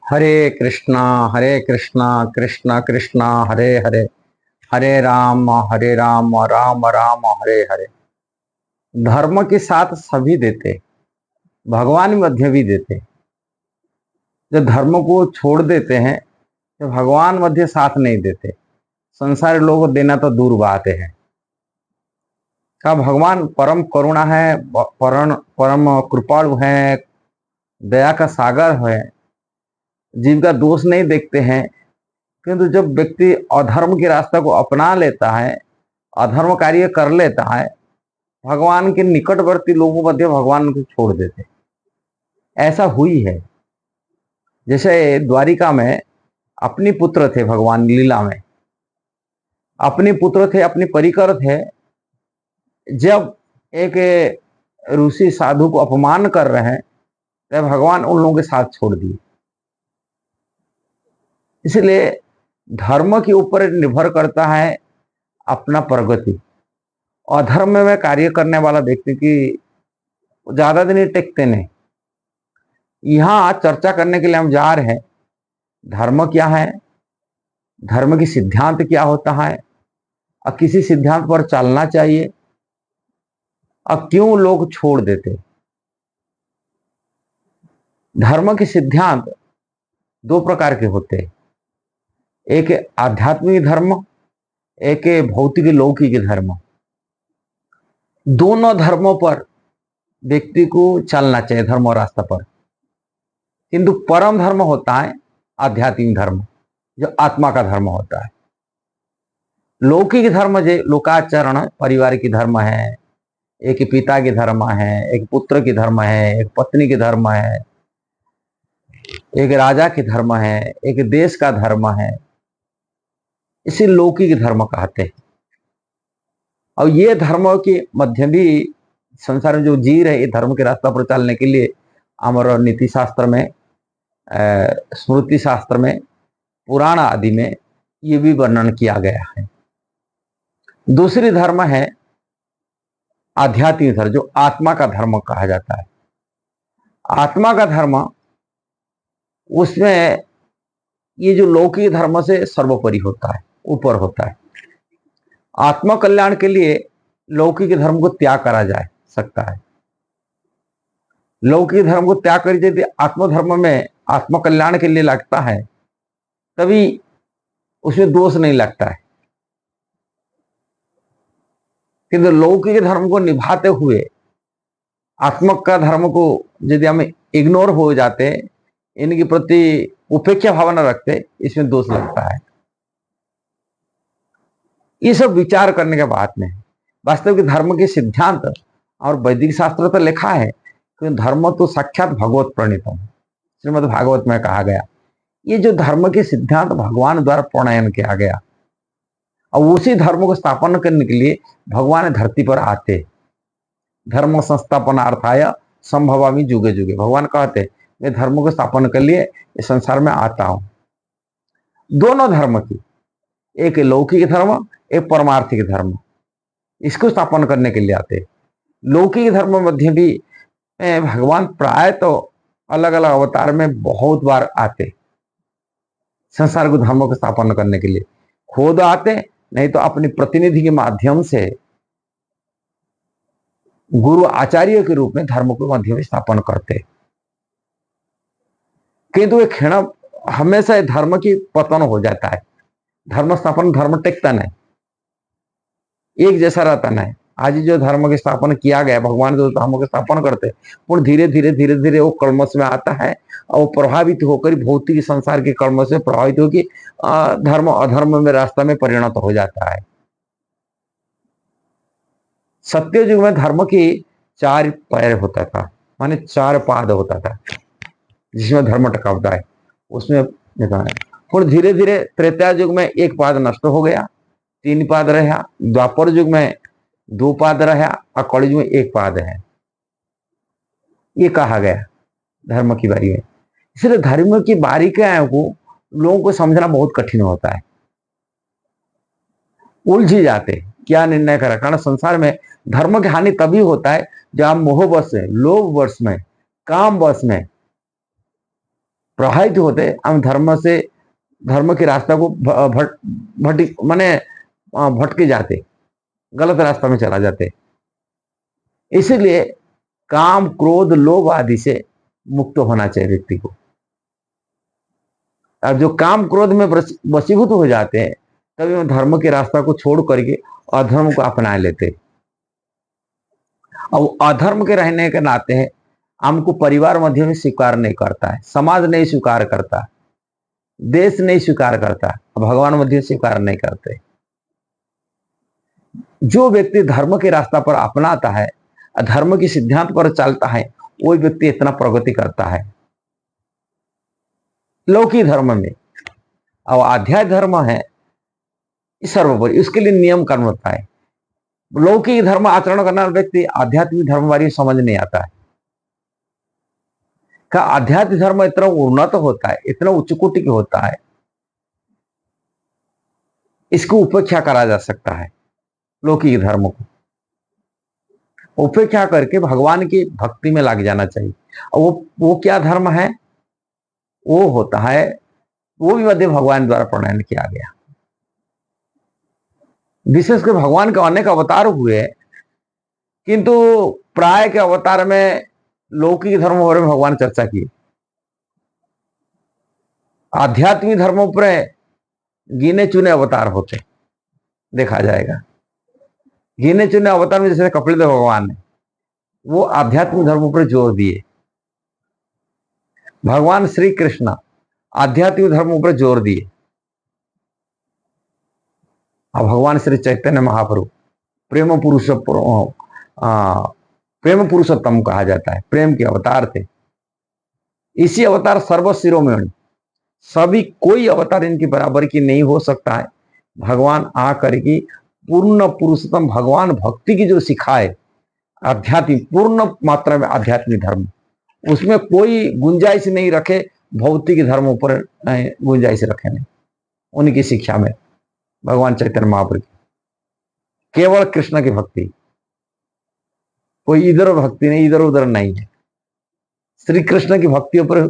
हरे कृष्णा कृष्णा कृष्णा हरे हरे, हरे राम राम राम हरे हरे। धर्म के साथ सभी देते, भगवान मध्य भी देते। जो धर्म को छोड़ देते हैं, तो भगवान मध्य साथ नहीं देते। संसारी लोगों को देना तो दूर बात है। का भगवान परम करुणा है, परम परम कृपालु है, दया का सागर है, जीव का दोष नहीं देखते हैं। किंतु जब व्यक्ति अधर्म के रास्ते को अपना लेता है, अधर्म कार्य कर लेता है, भगवान के निकटवर्ती लोगों मध्य भगवान को छोड़ देते। ऐसा हुई है। जैसे द्वारिका में अपने पुत्र थे, भगवान लीला में अपने पुत्र थे, अपने परिकर थे। जब एक ऋषि साधु को अपमान कर रहे हैं, तब भगवान उन लोगों के साथ छोड़ दिए। इसलिए धर्म के ऊपर निर्भर करता है अपना प्रगति। अधर्म में कार्य करने वाला व्यक्ति की ज्यादा दिन टिकते नहीं। यहां चर्चा करने के लिए हम जा रहे हैं, धर्म क्या है, धर्म की सिद्धांत क्या होता है, और किसी सिद्धांत पर चलना चाहिए, और क्यों लोग छोड़ देते। धर्म के सिद्धांत दो प्रकार के होते हैं, एक आध्यात्मिक धर्म, एक भौतिक लौकिक धर्म। दोनों धर्मों पर व्यक्ति को चलना चाहिए, धर्म और रास्ता पर। किंतु परम धर्म होता है आध्यात्मिक धर्म, जो आत्मा का धर्म होता है। लौकिक धर्म जो लोकाचरण, परिवार की धर्म है, एक पिता की धर्म है, एक पुत्र की धर्म है, एक पत्नी की धर्म है, एक राजा की धर्म है, एक देश का धर्म है, इसे लौकिक धर्म कहते हैं। और ये धर्म के मध्य भी संसार में जो जी रहे, ये धर्म के रास्ता पर चलने के लिए हमारे नीति शास्त्र में, स्मृति शास्त्र में, पुराण आदि में ये भी वर्णन किया गया है। दूसरी धर्म है आध्यात्मिक धर्म, जो आत्मा का धर्म कहा जाता है। आत्मा का धर्म, उसमें ये जो लौकिक धर्म से सर्वोपरि होता है, ऊपर होता है। आत्म कल्याण के लिए लौकिक धर्म को त्याग करा जा सकता है। लौकिक धर्म को त्याग कर यदि आत्मधर्म में आत्म कल्याण के लिए लगता है, तभी उसमें दोष नहीं लगता है। किंतु लौकिक धर्म को निभाते हुए आत्मक का धर्म को यदि हम इग्नोर हो जाते, इनके प्रति उपेक्षा भावना रखते, इसमें दोष लगता है। ये सब विचार करने के बाद में वास्तविक धर्म के सिद्धांत और वैदिक शास्त्र तो लिखा है कि धर्म तो साक्षात भगवत प्रणीतम, श्रीमद् भागवत में कहा गया। ये जो धर्म के सिद्धांत भगवान द्वारा प्रणयन किया गया, और उसी धर्म को स्थापन करने के लिए भगवान धरती पर आते। धर्म संस्थापनार्थाय संभवामि जुगे जुगे, भगवान कहते मैं धर्म को स्थापन के लिए इस संसार में आता हूं। दोनों धर्म की, एक लौकिक धर्म, एक परमार्थिक धर्म, इसको स्थापन करने के लिए आते। लौकिक धर्म मध्य भी भगवान प्राय तो अलग अलग अवतार में बहुत बार आते, संसार को धर्म को स्थापन करने के लिए खुद आते, नहीं तो अपने प्रतिनिधि के माध्यम से गुरु आचार्य के रूप में धर्म को मध्य में स्थापन करते। किंतु एक क्षण हमेशा धर्म की पतन हो जाता है। धर्म स्थापन, धर्म टिकता नहीं, एक जैसा रहता नहीं। आज जो धर्म की स्थापना किया गया, भगवान जो धर्म की स्थापना करते, और धीरे धीरे धीरे धीरे वो कर्मस में आता है, और वो प्रभावित होकर भौतिक संसार के कर्म से प्रभावित होकर धर्म अधर्म में रास्ता में परिणत हो जाता है। सत्य युग में धर्म की 4 पैर होता था, माने 4 पाद होता था, जिसमें धर्म टका होता है, उसमें और धीरे धीरे त्रेता युग में 1 पाद नष्ट हो गया, 3 पाद रहा। द्वापर युग में 2 पाद रहा, और कलि युग में 1 पाद है। ये कहा गया धर्म की बारी में। इसलिए धर्म की बारीकियों को लोगों को समझना बहुत कठिन होता है, उलझ जाते क्या निर्णय करा। कारण संसार में धर्म की हानि तभी होता है जब आप मोहवश में, लोभ वश में, काम वश में प्रभावित होते, हम धर्म के रास्ता को भटके जाते, गलत रास्ता में चला जाते। इसीलिए काम, क्रोध, लोभ आदि से मुक्त होना चाहिए व्यक्ति को। और जो काम क्रोध में वशीभूत हो जाते हैं, तभी वो धर्म के रास्ता को छोड़ करके अधर्म को अपना लेते। और अधर्म के रहने के नाते हमको परिवार मध्य में स्वीकार नहीं करता है, समाज नहीं स्वीकार करता, देश नहीं स्वीकार करता, भगवान मध्य स्वीकार नहीं करते। जो व्यक्ति धर्म के रास्ता पर अपनाता है, धर्म के सिद्धांत पर चलता है, वो व्यक्ति इतना प्रगति करता है लौकिक धर्म में। और आध्यात्मिक धर्म है सर्वोपरि, उसके लिए नियम कर्म होता है। लौकिक धर्म आचरण करने वाला व्यक्ति आध्यात्मिक धर्म वाली समझ नहीं आता है। का आध्यात्मिक धर्म इतना उन्नत होता है, इतना उच्च कोटि की होता है, इसको उपेक्षा करा जा सकता है। लौकिक धर्म को उपेक्षा करके भगवान की भक्ति में लग जाना चाहिए। और वो क्या धर्म है? वो होता है, वो भी मध्य भगवान द्वारा प्रणयन किया गया। विशेषकर भगवान के अनेक अवतार हुए, किंतु प्राय के अवतार में लौकिक धर्मों पर भगवान चर्चा की। आध्यात्मिक धर्मों पर गिने चुने अवतार होते देखा जाएगा। गिने चुने अवतार में जैसे कपिलदेव भगवान ने वो आध्यात्मिक धर्मों पर जोर दिए। भगवान श्री कृष्ण आध्यात्मिक धर्मों पर जोर दिए। और भगवान श्री चैतन्य महाप्रभु प्रेम पुरुषोत्तम कहा जाता है, प्रेम के अवतार थे। इसी अवतार सर्वशिरोमणि, सभी कोई अवतार इनकी बराबर की नहीं हो सकता है। भगवान आकर की पूर्ण पुरुषोत्तम भगवान भक्ति की जो सिखाए, आध्यात्मिक पूर्ण मात्रा में आध्यात्मिक धर्म, उसमें कोई गुंजाइश नहीं रखे, भौतिक धर्मों पर गुंजाइश रखे नहीं। उनकी शिक्षा में भगवान चैतन्य महाप्रभु केवल कृष्ण की भक्ति, कोई इधर भक्ति नहीं, इधर उधर नहीं है। श्री कृष्ण की भक्तियों पर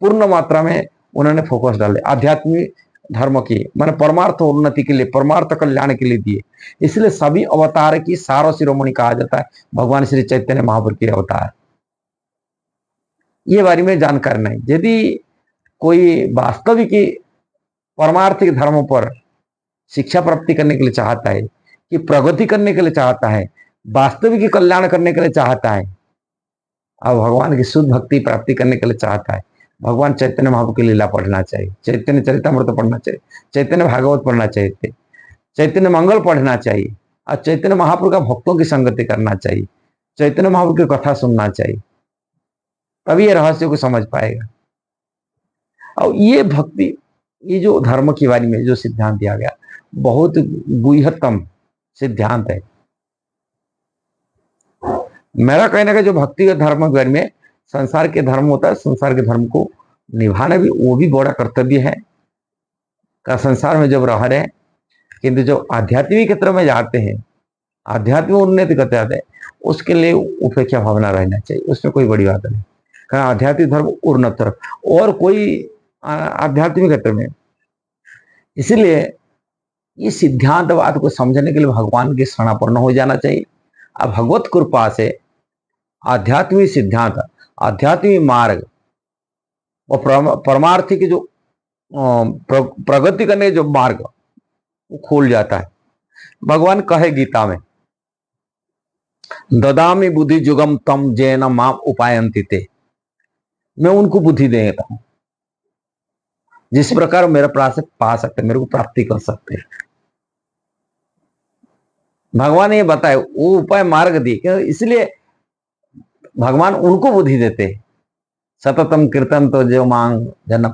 पूर्ण मात्रा में उन्होंने फोकस डाले। आध्यात्मिक धर्म की माने परमार्थ उन्नति के लिए, परमार्थ कल्याण के लिए दिए। इसलिए सभी अवतार की सारो शिरोमणि कहा जाता है भगवान श्री चैतन्य महाप्रभु के अवतार। ये बारे में जानकारी नहीं। यदि कोई वास्तविक परमार्थिक धर्मों पर शिक्षा प्राप्ति करने के लिए चाहता है, कि प्रगति करने के लिए चाहता है, वास्तविक कल्याण करने के लिए चाहता है, और भगवान की शुद्ध भक्ति प्राप्ति करने के लिए चाहता है, भगवान चैतन्य महाप्रभु की लीला पढ़ना चाहिए, चैतन्य चरितामृत पढ़ना चाहिए, चैतन्य भागवत पढ़ना चाहिए, चैतन्य मंगल पढ़ना चाहिए, और चैतन्य महाप्रभु का भक्तों की संगति करना चाहिए, चैतन्य महाप्रभु की कथा सुनना चाहिए, तभी ये रहस्य को समझ पाएगा। और ये भक्ति, ये जो धर्म की बारे में जो सिद्धांत दिया गया, बहुत गुह्यतम सिद्धांत है। मेरा कहने का जो भक्ति का धर्म के बारे में संसार के धर्म होता है, संसार के धर्म को निभाना भी वो भी बड़ा कर्तव्य है का संसार में जब रह रहे हैं। किंतु जो आध्यात्मिक क्षेत्र में जाते हैं, आध्यात्मिक उन्नति करते जाते हैं, उसके लिए उपेक्षा भावना रहना चाहिए, उसमें कोई बड़ी बात नहीं। कारण आध्यात्मिक धर्म उन्नत तरफ और कोई आध्यात्मिक क्षेत्र में, इसलिए ये सिद्धांतवाद को समझने के लिए भगवान के शरणापन्न हो जाना चाहिए। अब भगवत कृपा से आध्यात्मिक सिद्धांत, आध्यात्मिक मार्ग और परमार्थी के जो प्रगति करने जो मार्ग वो खोल जाता है। भगवान कहे गीता में, ददामि बुद्धि जुगम तम जैन माम उपायंति ते, मैं उनको बुद्धि देता हूं जिस प्रकार मेरा प्राप्त पा सकते, मेरे को प्राप्ति कर सकते। भगवान ये बताए, वो उपाय मार्ग दिए, इसलिए भगवान उनको बुद्धि देते। सततम कीर्तन तो जो मांग जन,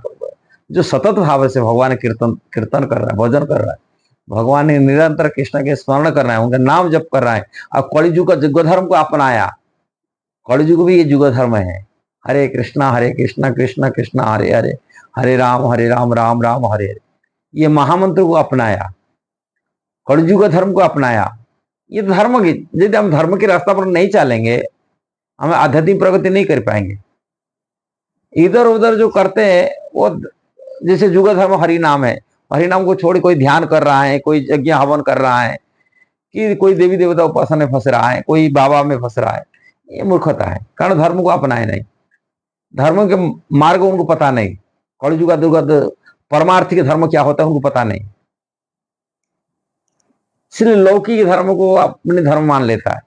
जो सतत भाव से भगवान कीर्तन कर रहा है, भजन कर रहा है, भगवान ने निरंतर कृष्ण के स्मरण कर रहा है, उनका नाम जप कर रहा है, और कलिजुग का युग धर्म को अपनाया। कलिजुग भी ये युग धर्म है, हरे कृष्णा कृष्ण कृष्ण हरे हरे, हरे राम राम राम हरे हरे, ये महामंत्र को अपनाया, कलिजुग धर्म को अपनाया। ये धर्म की, यदि हम धर्म के रास्ता पर नहीं चलेंगे, हमें आध्यात्मिक प्रगति नहीं कर पाएंगे। इधर उधर जो करते हैं वो, जैसे जुग धर्म हरि नाम है, हरि नाम को छोड़ कोई ध्यान कर रहा है, कोई यज्ञ हवन कर रहा है, कि कोई देवी देवता उपासना में फंस रहा है, कोई बाबा में फंस रहा है, ये मूर्खता है। कारण धर्म को अपनाए नहीं, धर्म के मार्ग उनको पता नहीं, कलयुग का दुर्गत परमार्थिक धर्म क्या होता है उनको पता नहीं, इसलिए लौकिक धर्म को अपने धर्म मान लेता है,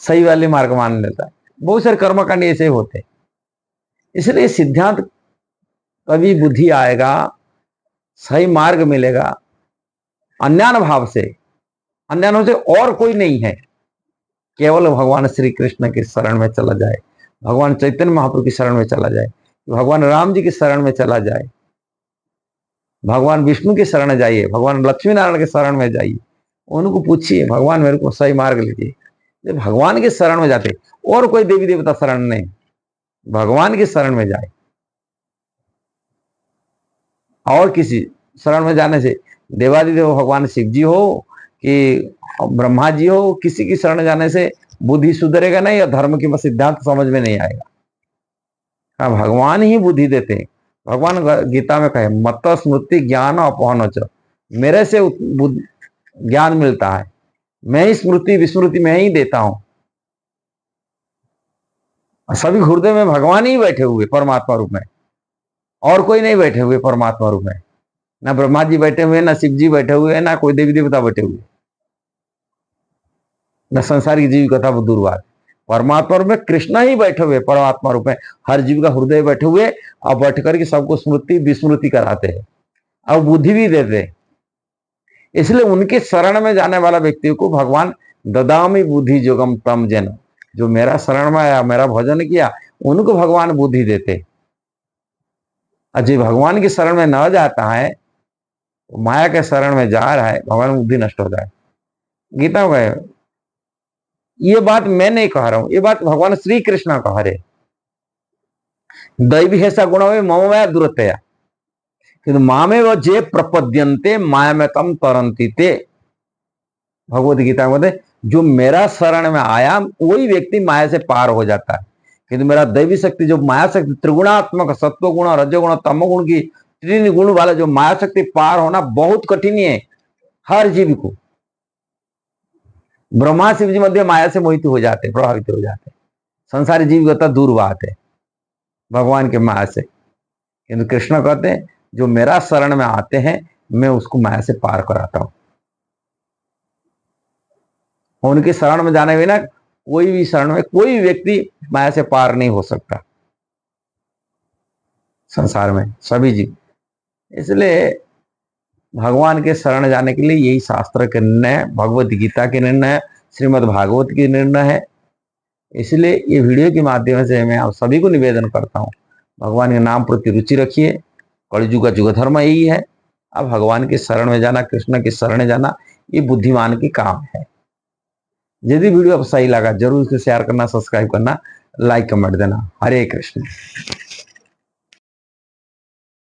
सही वाले मार्ग मान लेता है। बहुत सारे कर्मकांड ऐसे होते, इसलिए सिद्धांत कभी बुद्धि आएगा, सही मार्ग मिलेगा अज्ञान भाव से, अज्ञान से और कोई नहीं है, केवल भगवान श्री कृष्ण की शरण में चला जाए, भगवान चैतन्य महाप्रभु की शरण में चला जाए, भगवान राम जी की शरण में चला जाए, भगवान विष्णु की शरण जाइए, भगवान लक्ष्मी नारायण के शरण में जाइए, उनको पूछिए भगवान मेरे को सही मार्ग लीजिए। जब भगवान के शरण में जाते, और कोई देवी देवता शरण नहीं, भगवान की शरण में जाए। और किसी शरण में जाने से, देवादिदेव भगवान शिव जी हो कि ब्रह्मा जी हो, किसी की शरण जाने से बुद्धि सुधरेगा नहीं और धर्म की सिद्धांत समझ में नहीं आएगा। हाँ, भगवान ही बुद्धि देते हैं। भगवान गीता में कहे मत स्मृति ज्ञान अपहन च, मेरे से ज्ञान मिलता है, मैं ही स्मृति विस्मृति में ही देता हूं। सभी हृदय में भगवान ही बैठे हुए परमात्मा रूप में, और कोई नहीं बैठे हुए परमात्मा रूप में, ना ब्रह्मा जी बैठे हुए, ना शिव जी बैठे हुए, ना कोई देवी देवता बैठे हुए, न संसारिक जीव कथा दूर बात, परमात्मा रूप में कृष्ण ही बैठे हुए परमात्मा रूप में, हर जीव का हृदय बैठे हुए और बैठ करके सबको स्मृति विस्मृति कराते हैं और बुद्धि भी देते हैं। इसलिए उनके शरण में जाने वाला व्यक्ति को भगवान ददामी बुद्धि जोगम तम जन, जो मेरा शरण में आया, मेरा भजन किया, उनको भगवान बुद्धि देते। और जो भगवान की शरण में न जाता है, माया के शरण में जा रहा है, भगवान बुद्धि नष्ट हो जाए। गीता में ये बात मैं नहीं कह रहा हूं, ये बात भगवान श्री कृष्ण कह रहे। दैवी ऐसा गुण मम माया दुरतया, किंतु मामे व जे प्रपद्यन्ते माया में तम तरंती ते। भगवत गीता में जो मेरा शरण में आया वही व्यक्ति माया से पार हो जाता है, किंतु मेरा दैवी शक्ति जो माया शक्ति त्रिगुणात्मक सत्व गुण रजोगुण तमोगुण की तीन गुण वाला जो माया शक्ति पार होना बहुत कठिन है हर जीव को। ब्रह्मा शिव जी मध्य माया से मोहित हो जाते, प्रभावित हो जाते, संसारी जीवगता दूर बात है भगवान के माया से। किंतु कृष्ण कहते हैं जो मेरा शरण में आते हैं मैं उसको माया से पार कराता हूं। उनके शरण में जाने बिना कोई भी शरण में कोई व्यक्ति माया से पार नहीं हो सकता संसार में सभी जीव। इसलिए भगवान के शरण जाने के लिए यही शास्त्र के निर्णय, भगवत गीता के निर्णय, श्रीमद् भागवत के निर्णय है। इसलिए ये वीडियो के माध्यम से मैं आप सभी को निवेदन करता हूँ, भगवान के नाम प्रति रुचि रखिए। कलयुग का युग धर्म यही है, अब भगवान के शरण में जाना, कृष्ण के शरण में जाना, ये बुद्धिमान की काम है। यदि वीडियो आप सही लगा जरूर इसे शेयर करना, सब्सक्राइब करना, लाइक कमेंट देना। हरे कृष्ण।